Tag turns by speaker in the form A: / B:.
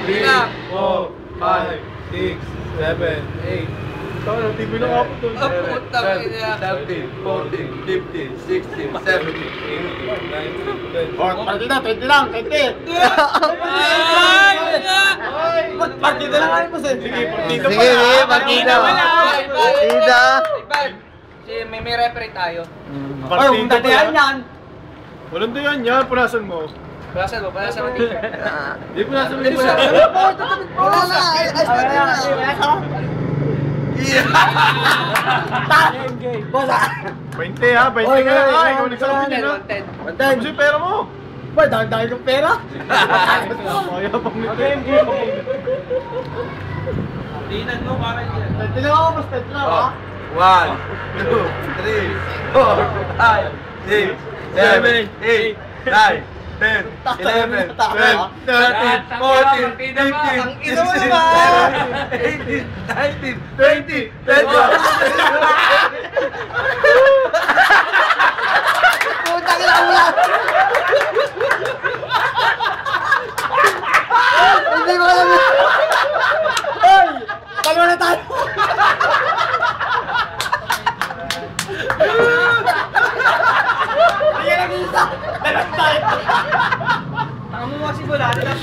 A: Bilang.
B: 4, 5, 6, 7, 8. Tawag, TV lang ako to. 13, 14, 15, 16, 17, 18, 19, 20.
C: Partida, 20 lang, 20. Partida lang kayo po, sir.
B: Sige, partida
D: Sige, partida. Partida.
A: May referee tayo.
C: Ay, kung datihan yan.
B: Walang dayan yan, punasan mo.
A: Palasan mo t-shirt.
B: Hindi punasan mo yung
C: Wala na. Bosa.
B: 20 ha, 20 ka na. Ay, ikaw nagsabi niya na.
A: 110.
B: Tapos yung pera mo.
C: Ba, dahil ng pera.
B: Kaya pang nito.
A: Tinan mo para yan.
C: Tila ako, mas tila ha.
B: 1, 2, 3, 4, 5, 6, 7, 8, 9, 10, 11, 12, 13, 14, 15, 16, 17, 18, 19, 20, 21.
C: Putang ina ulan.